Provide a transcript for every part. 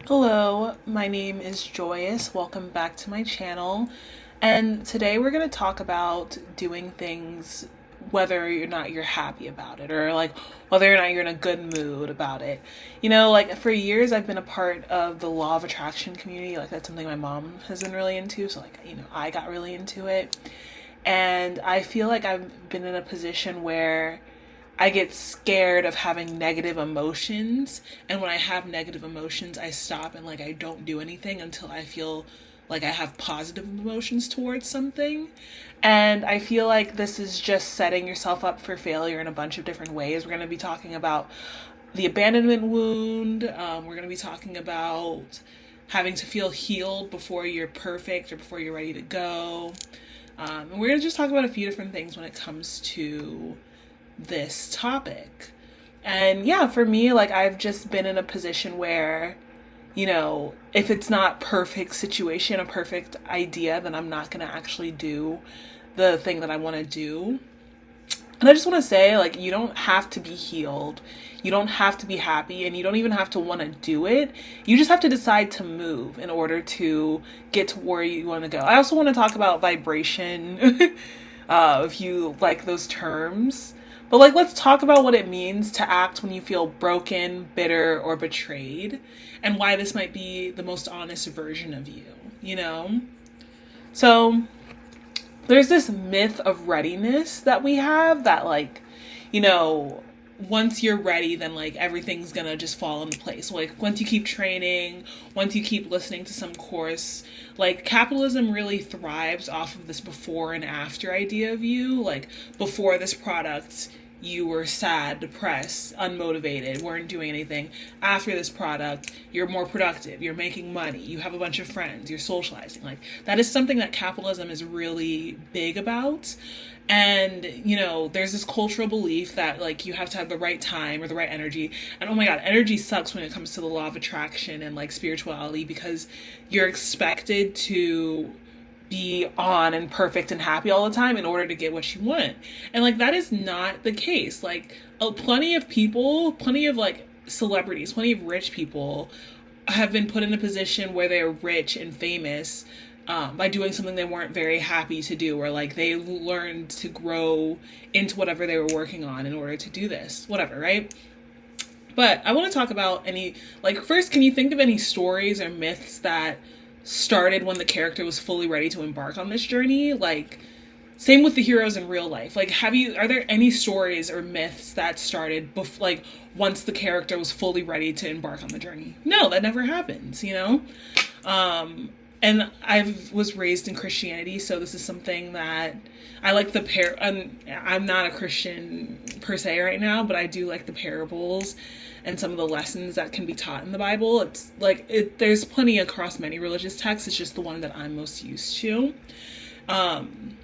Hello, my name is Joyous. Welcome back to my channel. And today we're going to talk about doing things whether or not you're happy about it, or like whether or not you're in a good mood about it. Like for years I've been a part of the law of attraction community. Like that's something my mom has been really into. So I got really into it. And I feel like I've been in a position where I get scared of having negative emotions. And when I have negative emotions, I stop and I don't do anything until I feel like I have positive emotions towards something. And I feel like this is just setting yourself up for failure in a bunch of different ways. We're going to be talking about the abandonment wound. We're going to be talking about having to feel healed before you're perfect or before you're ready to go. And we're going to just talk about a few different things when it comes to this topic. And yeah, for me, I've just been in a position where, if it's not perfect situation, a perfect idea, then I'm not going to actually do the thing that I want to do. And I just want to say, you don't have to be healed. You don't have to be happy, and you don't even have to want to do it. You just have to decide to move in order to get to where you want to go. I also want to talk about vibration, if you like those terms. But let's talk about what it means to act when you feel broken, bitter, or betrayed, and why this might be the most honest version of you, So, there's this myth of readiness that we have that once you're ready, then everything's gonna just fall into place. Once you keep training, once you keep listening to some course, capitalism really thrives off of this before and after idea of you. Before this product, you were sad, depressed, unmotivated, weren't doing anything. After this product, you're more productive, you're making money, you have a bunch of friends, you're socializing. That is something that capitalism is really big about. And, there's this cultural belief that you have to have the right time or the right energy. And oh my God, energy sucks when it comes to the law of attraction and spirituality, because you're expected to be on and perfect and happy all the time in order to get what you want. And that is not the case. Plenty of people, plenty of celebrities, plenty of rich people have been put in a position where they're rich and famous by doing something they weren't very happy to do, or they learned to grow into whatever they were working on in order to do this, whatever, right? But I want to talk about first, can you think of any stories or myths that started when the character was fully ready to embark on this journey? Same with the heroes in real life. Are there any stories or myths that started once the character was fully ready to embark on the journey? No, that never happens, And I was raised in Christianity, so this is something that I like I'm not a Christian per se right now, but I do like the parables and some of the lessons that can be taught in the Bible. It's there's plenty across many religious texts. It's just the one that I'm most used to. And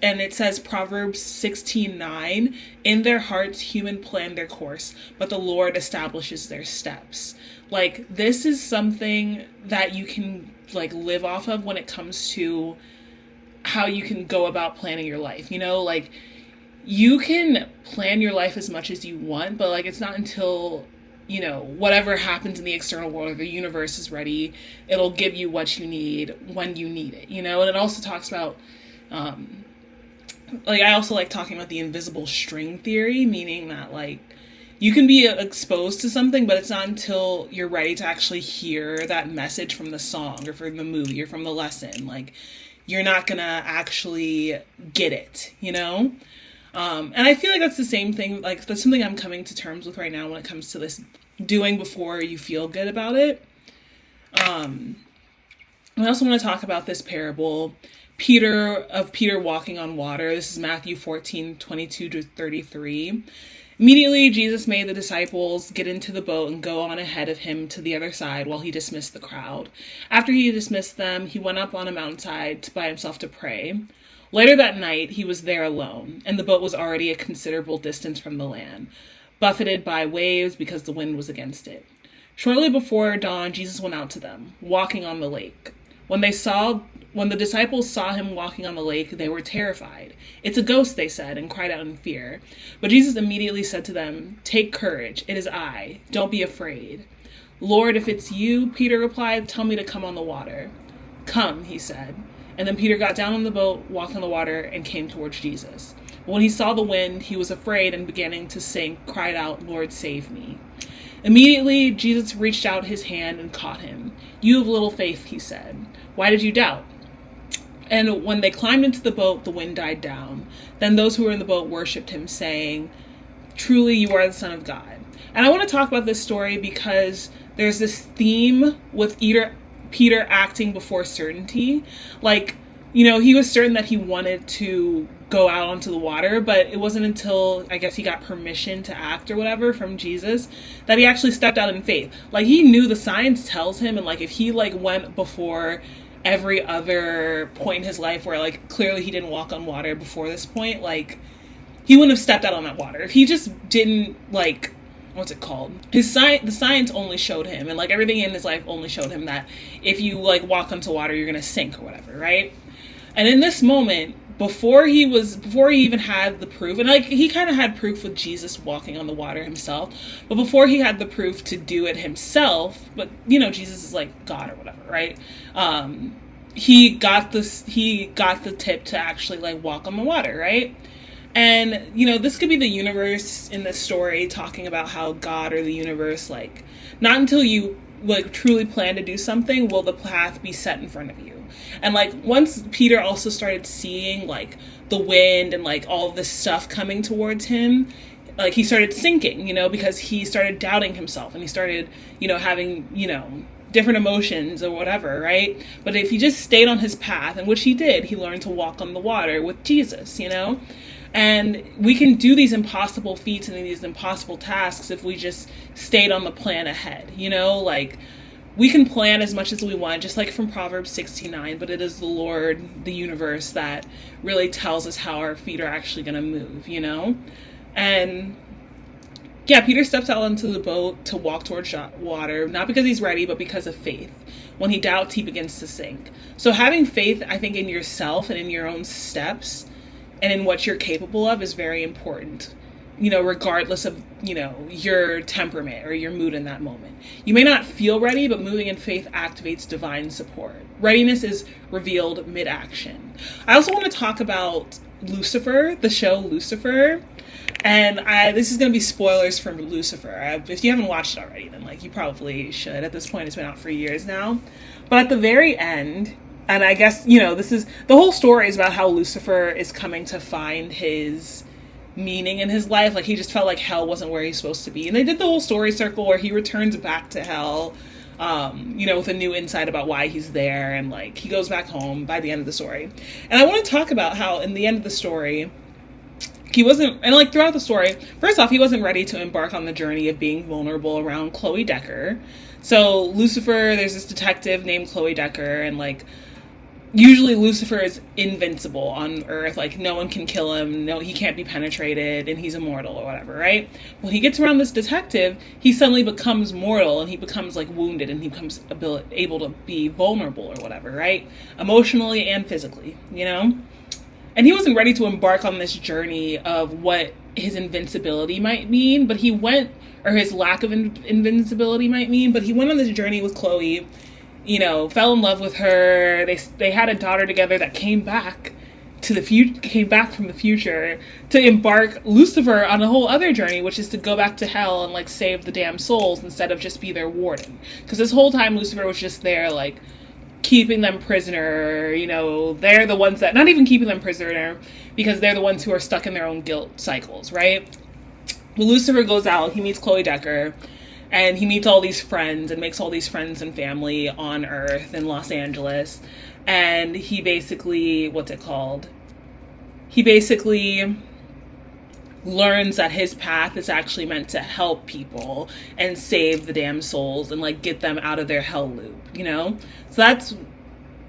it says Proverbs 16:9, in their hearts human plan their course, but the Lord establishes their steps. This is something that you can live off of when it comes to how you can go about planning your life. You can plan your life as much as you want, but it's not until whatever happens in the external world or the universe is ready, it'll give you what you need when you need it, and it also talks about I also like talking about the invisible string theory, meaning that you can be exposed to something, but it's not until you're ready to actually hear that message from the song or from the movie or from the lesson. You're not gonna actually get it, And I feel like that's the same thing. That's something I'm coming to terms with right now when it comes to this doing before you feel good about it. I also want to talk about this parable, Peter walking on water. This is Matthew 14:22-33. Immediately, Jesus made the disciples get into the boat and go on ahead of him to the other side while he dismissed the crowd. After he dismissed them, he went up on a mountainside by himself to pray. Later that night, he was there alone, and the boat was already a considerable distance from the land, buffeted by waves because the wind was against it. Shortly before dawn, Jesus went out to them, walking on the lake. When the disciples saw him walking on the lake, they were terrified. "It's a ghost," they said, and cried out in fear. But Jesus immediately said to them, "Take courage, it is I. Don't be afraid." "Lord, if it's you," Peter replied, "tell me to come on the water." "Come," he said. And then Peter got down on the boat, walked on the water, and came towards Jesus. When he saw the wind, he was afraid and beginning to sink, cried out, "Lord, save me." Immediately, Jesus reached out his hand and caught him. "You have little faith," he said. "Why did you doubt?" And when they climbed into the boat, the wind died down. Then those who were in the boat worshipped him, saying, "Truly, you are the Son of God." And I want to talk about this story because there's this theme with Peter acting before certainty. Like, he was certain that he wanted to go out onto the water, but it wasn't until, I guess, he got permission to act or whatever from Jesus that he actually stepped out in faith. Like, he knew the science tells him, and like, if he like went before every other point in his life where like clearly he didn't walk on water before this point, like, he wouldn't have stepped out on that water. If he just didn't, like, what's it called? The science only showed him, and like everything in his life only showed him that if you like walk onto water, you're gonna sink or whatever, right? And in this moment, before he even had the proof, and like he kind of had proof with Jesus walking on the water himself, but before he had the proof to do it himself, but Jesus is like God or whatever, right? He got the tip to actually like walk on the water, right? And this could be the universe in this story talking about how God or the universe, like, not until you like truly plan to do something will the path be set in front of you. And like once Peter also started seeing like the wind and like all of this stuff coming towards him, like he started sinking, because he started doubting himself and he started, having, different emotions or whatever, right? But if he just stayed on his path, and which he did, he learned to walk on the water with Jesus, And we can do these impossible feats and these impossible tasks if we just stayed on the plan ahead, like we can plan as much as we want, just like from Proverbs 69, but it is the Lord, the universe, that really tells us how our feet are actually going to move, And yeah, Peter steps out onto the boat to walk towards water, not because he's ready, but because of faith. When he doubts, he begins to sink. So having faith, I think, in yourself and in your own steps and in what you're capable of is very important, regardless of, your temperament or your mood in that moment. You may not feel ready, but moving in faith activates divine support. Readiness is revealed mid-action. I also want to talk about Lucifer, the show Lucifer. And this is going to be spoilers for Lucifer. If you haven't watched it already, then like you probably should. At this point, it's been out for years now. But at the very end, and I guess, this is, the whole story is about how Lucifer is coming to find his meaning in his life. Like he just felt like hell wasn't where he's supposed to be. And they did the whole story circle where he returns back to hell, with a new insight about why he's there. And like he goes back home by the end of the story. And I want to talk about how in the end of the story, he wasn't, and like throughout the story, first off, he wasn't ready to embark on the journey of being vulnerable around Chloe Decker. So Lucifer, there's this detective named Chloe Decker, and like usually Lucifer is invincible on Earth. Like no one can kill him. No, he can't be penetrated, and he's immortal or whatever, right? When he gets around this detective, he suddenly becomes mortal, and he becomes like wounded, and he becomes able to be vulnerable or whatever, right? Emotionally and physically, And he wasn't ready to embark on this journey of what his invincibility might mean, but he went, or his lack of invincibility might mean, but he went on this journey with Chloe, fell in love with her. They had a daughter together that came back from the future to embark Lucifer on a whole other journey, which is to go back to hell and like save the damn souls instead of just be their warden. Because this whole time Lucifer was just there like keeping them prisoner, they're the ones that, not even keeping them prisoner, because they're the ones who are stuck in their own guilt cycles, right? But Lucifer goes out, he meets Chloe Decker, and he meets all these friends and makes all these friends and family on Earth in Los Angeles. And he basically, He basically learns that his path is actually meant to help people and save the damn souls and like get them out of their hell loop, So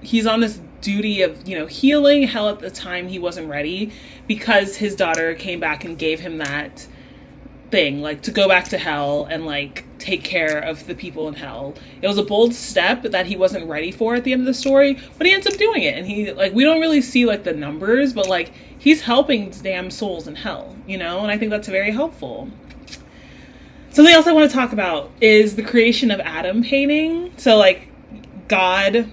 he's on this duty of, healing hell. At the time he wasn't ready because his daughter came back and gave him that thing, like to go back to hell and like take care of the people in hell. It was a bold step that he wasn't ready for at the end of the story, but he ends up doing it. And he like, we don't really see like the numbers, but like he's helping damn souls in hell, and I think that's very helpful. Something else I want to talk about is the creation of Adam painting. So like God,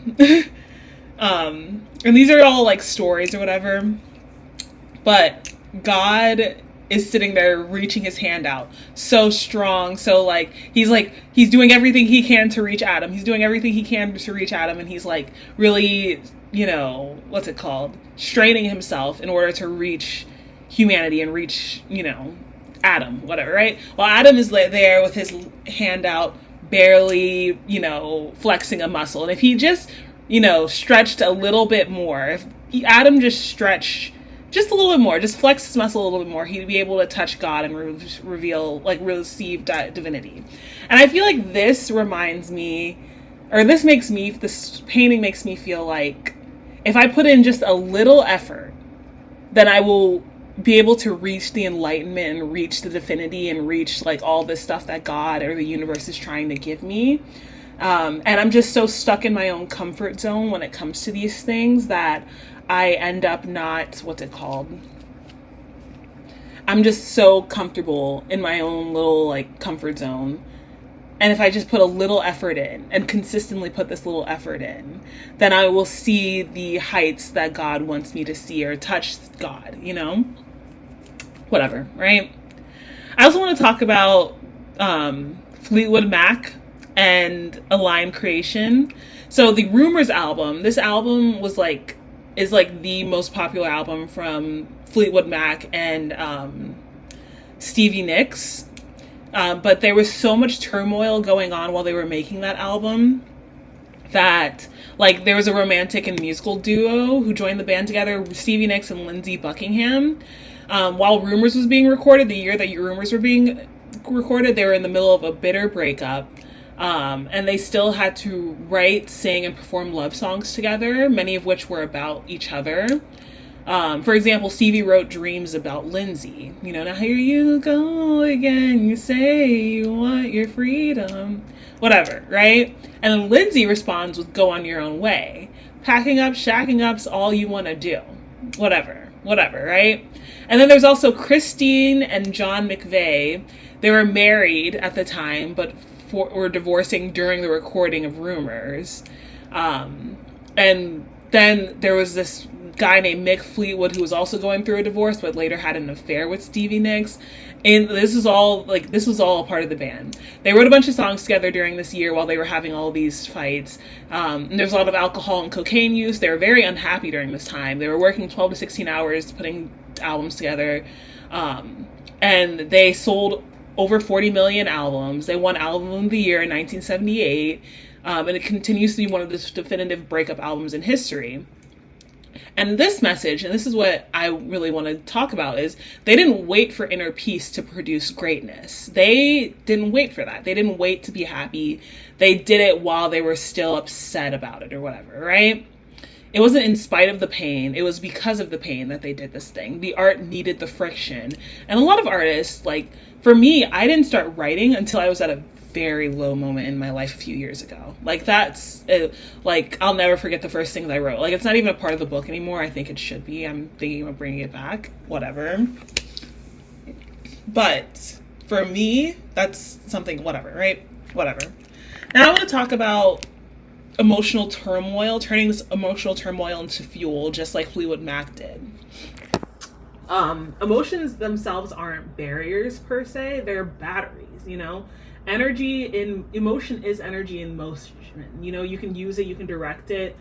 and these are all like stories or whatever, but God is sitting there reaching his hand out so strong, so like he's doing everything he can to reach Adam. He's doing everything he can to reach Adam, and he's like really, what's it called, straining himself in order to reach humanity and reach, Adam, whatever, right? While Adam is there with his hand out, barely, flexing a muscle. And if he just, stretched a little bit more, if Adam just stretched just a little bit more, just flex his muscle a little bit more, he'd be able to touch God and reveal, like, receive divinity. And I feel like this reminds me, or this painting makes me feel like if I put in just a little effort, then I will be able to reach the enlightenment and reach the divinity and reach like all this stuff that God or the universe is trying to give me. And I'm just so stuck in my own comfort zone when it comes to these things that I end up I'm just so comfortable in my own little like comfort zone. And if I just put a little effort in and consistently put this little effort in, then I will see the heights that God wants me to see, or touch God, whatever, right? I also want to talk about Fleetwood Mac and Align Creation. So the Rumours album, this album is the most popular album from Fleetwood Mac and Stevie Nicks. But there was so much turmoil going on while they were making that album that, like, there was a romantic and musical duo who joined the band together, Stevie Nicks and Lindsey Buckingham. While Rumours was being recorded, the year that Rumours were being recorded, they were in the middle of a bitter breakup. And they still had to write, sing, and perform love songs together, many of which were about each other. For example, Stevie wrote Dreams about Lindsey. Now here you go again, you say you want your freedom. Whatever, right? And then Lindsey responds with Go On Your Own Way. Packing up, shacking up's all you want to do. Whatever, right? And then there's also Christine and John McVeigh. They were married at the time, but were divorcing during the recording of Rumours. And then there was this guy named Mick Fleetwood who was also going through a divorce, but later had an affair with Stevie Nicks. And this was all a part of the band. They wrote a bunch of songs together during this year while they were having all these fights. And there's a lot of alcohol and cocaine use. They were very unhappy during this time. They were working 12 to 16 hours putting albums together. And they sold over 40 million albums. They won Album of the Year in 1978. And it continues to be one of the definitive breakup albums in history. And this message, and this is what I really want to talk about, is they didn't wait for inner peace to produce greatness. They didn't wait for that. They didn't wait to be happy. They did it while they were still upset about it or whatever, right? It wasn't in spite of the pain. It was because of the pain that they did this thing. The art needed the friction. And a lot of artists, like, for me, I didn't start writing until I was at a very low moment in my life a few years ago. Like, that's like, I'll never forget the first things I wrote. Like, it's not even a part of the book anymore. I think it should be. I'm thinking of bringing it back, whatever. But for me, that's something, whatever, right? Whatever. Now I want to talk about emotional turmoil, turning this emotional turmoil into fuel, just like Fleetwood Mac did. Emotions themselves aren't barriers per se, they're batteries, Emotion is energy in motion. You can use it, you can direct it.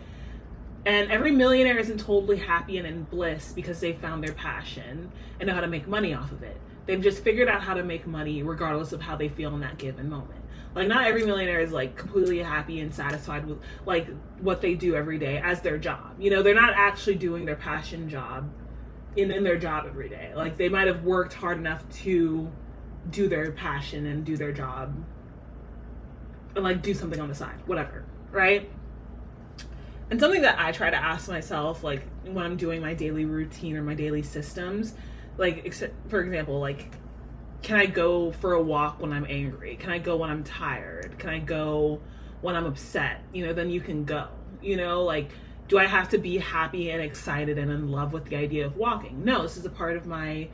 And every millionaire isn't totally happy and in bliss because they found their passion and know how to make money off of it. They've just figured out how to make money regardless of how they feel in that given moment. Like, not every millionaire is like completely happy and satisfied with like what they do every day as their job. They're not actually doing their passion job in their job every day. Like, they might have worked hard enough to do their passion and do their job and like do something on the side, whatever, right? And something that I try to ask myself, like when I'm doing my daily routine or my daily systems, like, for example, like, can I go for a walk when I'm angry? Can I go when I'm tired? Can I go when I'm upset? Then you can go, like, do I have to be happy and excited and in love with the idea of walking? No, this is a part of my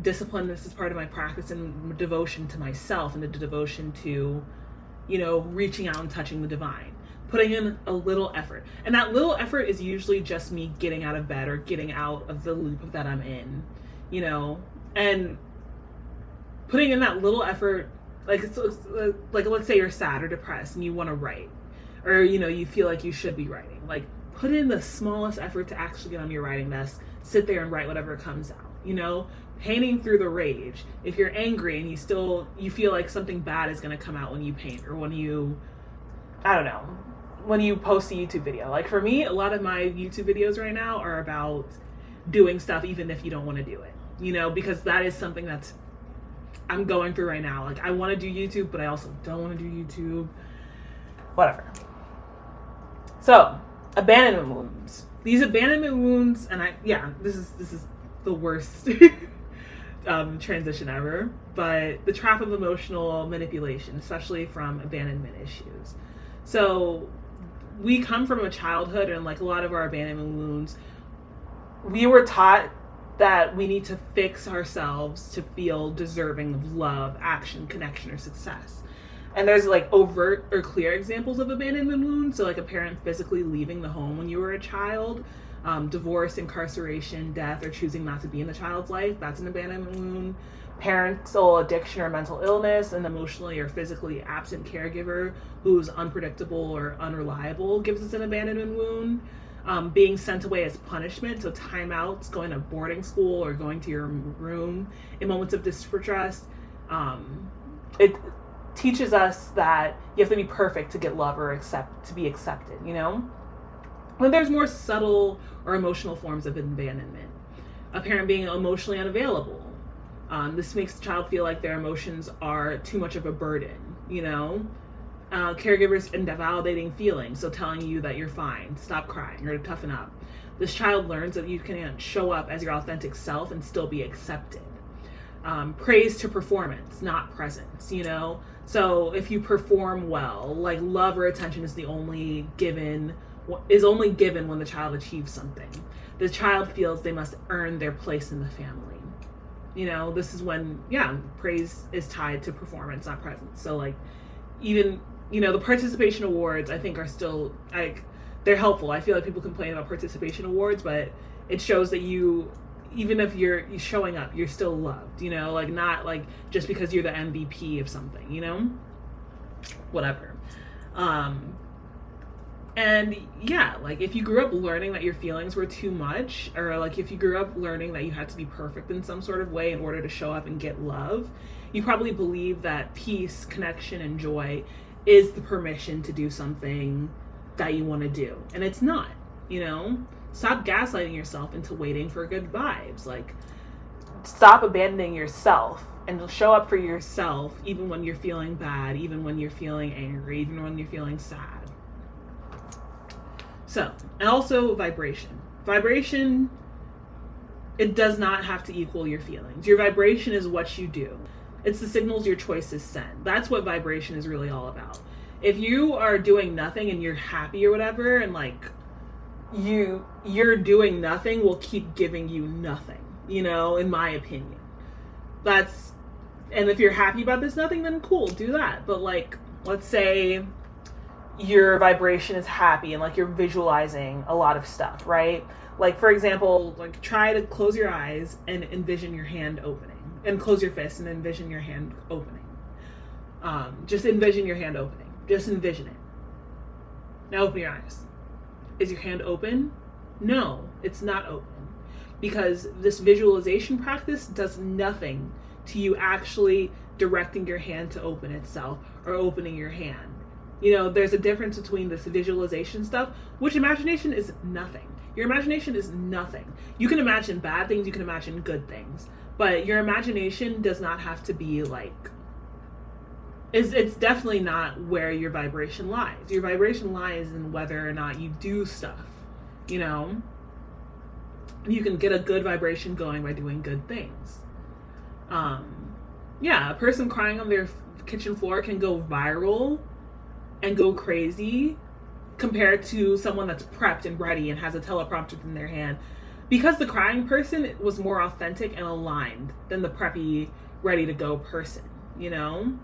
discipline. This is part of my practice and devotion to myself and the devotion to, reaching out and touching the divine. Putting in a little effort. And that little effort is usually just me getting out of bed or getting out of the loop that I'm in, and putting in that little effort, like let's say you're sad or depressed and you want to write, or, you feel like you should be writing. Like, put in the smallest effort to actually get on your writing desk, sit there and write whatever comes out, painting through the rage. If you're angry and you feel like something bad is going to come out when you paint, or when you post a YouTube video. Like, for me, a lot of my YouTube videos right now are about doing stuff even if you don't want to do it, because that is something that's I'm going through right now. Like, I want to do YouTube, but I also don't want to do YouTube. Whatever. So, abandonment wounds. These abandonment wounds, and this is the worst transition ever, but the trap of emotional manipulation, especially from abandonment issues. So, we come from a childhood, and like a lot of our abandonment wounds, we were taught that we need to fix ourselves to feel deserving of love, action, connection, or success. And there's like overt or clear examples of abandonment wounds. So like a parent physically leaving the home when you were a child, divorce, incarceration, death, or choosing not to be in the child's life. That's an abandonment wound. Parental addiction or mental illness, an emotionally or physically absent caregiver who's unpredictable or unreliable gives us an abandonment wound. Being sent away as punishment, so timeouts, going to boarding school, or going to your room in moments of distress. It teaches us that you have to be perfect to get love or to be accepted, When there's more subtle or emotional forms of abandonment. A parent being emotionally unavailable. This makes the child feel like their emotions are too much of a burden, Caregivers invalidating feelings, so telling you that you're fine, stop crying, or to toughen up. This child learns that you can show up as your authentic self and still be accepted. Praise to performance, not presence, So if you perform well, like love or attention is only given when the child achieves something. The child feels they must earn their place in the family. This is when, praise is tied to performance, not presence. So like, even, the participation awards, I think, are still, like, they're helpful. I feel like people complain about participation awards, but it shows that even if you're showing up, you're still loved, like, not like just because you're the MVP of something, whatever. And like, if you grew up learning that your feelings were too much, or like if you grew up learning that you had to be perfect in some sort of way in order to show up and get love, you probably believe that peace, connection, and joy is the permission to do something that you want to do. And it's not, Stop gaslighting yourself into waiting for good vibes. Like, stop abandoning yourself and show up for yourself even when you're feeling bad, even when you're feeling angry, even when you're feeling sad. So, and also vibration. Vibration, it does not have to equal your feelings. Your vibration is what you do. It's the signals your choices send. That's what vibration is really all about. If you are doing nothing and you're happy or whatever, and like you're doing nothing will keep giving you nothing, in my opinion. And if you're happy about this nothing, then cool, do that. But like, let's say your vibration is happy and like you're visualizing a lot of stuff, right? Like, for example, like try to close your eyes and envision your hand opening, and close your fist and envision your hand opening. Just envision your hand opening. Just envision it. Now open your eyes. Is your hand open? No, it's not open. Because this visualization practice does nothing to you actually directing your hand to open itself or opening your hand. There's a difference between this visualization stuff, which imagination is nothing. Your imagination is nothing. You can imagine bad things, you can imagine good things, but your imagination does not have to be like, it's definitely not where your vibration lies. Your vibration lies in whether or not you do stuff, You can get a good vibration going by doing good things. A person crying on their kitchen floor can go viral and go crazy compared to someone that's prepped and ready and has a teleprompter in their hand because the crying person was more authentic and aligned than the preppy, ready to go person, you know?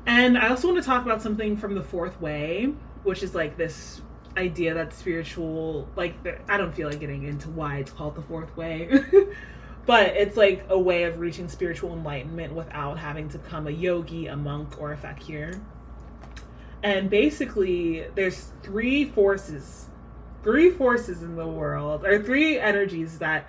And I also want to talk about something from the fourth way, which is like this idea that spiritual, like, I don't feel like getting into why it's called the fourth way, but it's like a way of reaching spiritual enlightenment without having to become a yogi, a monk, or a fakir. And basically, there's three forces in the world, or three energies that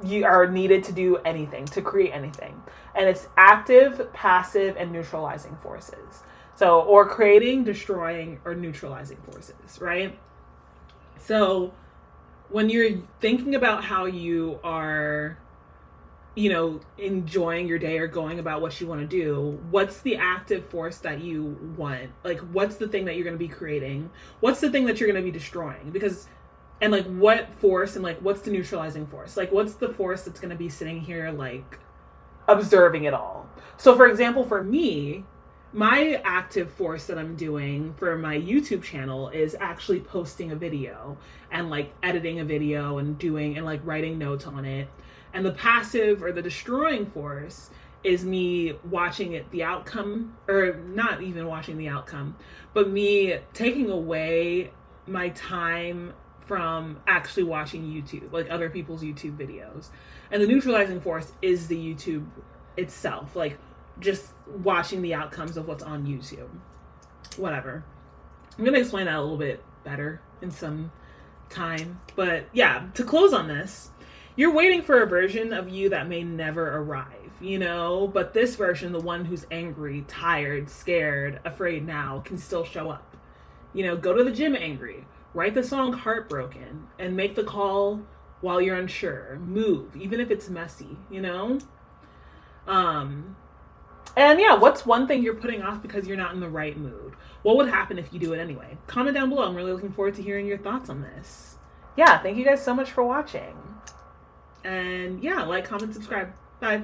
you are needed to do anything, to create anything. And it's active, passive, and neutralizing forces. So, or creating, destroying, or neutralizing forces, right? So when you're thinking about how you are, you know, enjoying your day or going about what you want to do, what's the active force that you want? Like, what's the thing that you're going to be creating? What's the thing that you're going to be destroying? Because, and like, what force, and like, what's the neutralizing force? Like, what's the force that's going to be sitting here, like, observing it all? So for example, for me, my active force that I'm doing for my YouTube channel is actually posting a video and like editing a video and doing and like writing notes on it. And the passive or the destroying force is me watching it, the outcome, or not even watching the outcome, but me taking away my time from actually watching YouTube, like other people's YouTube videos. And the neutralizing force is the YouTube itself, like just watching the outcomes of what's on YouTube. Whatever. I'm going to explain that a little bit better in some time. But yeah, to close on this, you're waiting for a version of you that may never arrive, you know? But this version, the one who's angry, tired, scared, afraid now, can still show up. You know, go to the gym angry, write the song Heartbroken, and make the call while you're unsure. Move, even if it's messy, you know? And yeah, what's one thing you're putting off because you're not in the right mood? What would happen if you do it anyway? Comment down below. I'm really looking forward to hearing your thoughts on this. Yeah, thank you guys so much for watching. And yeah, like, comment, subscribe. Bye.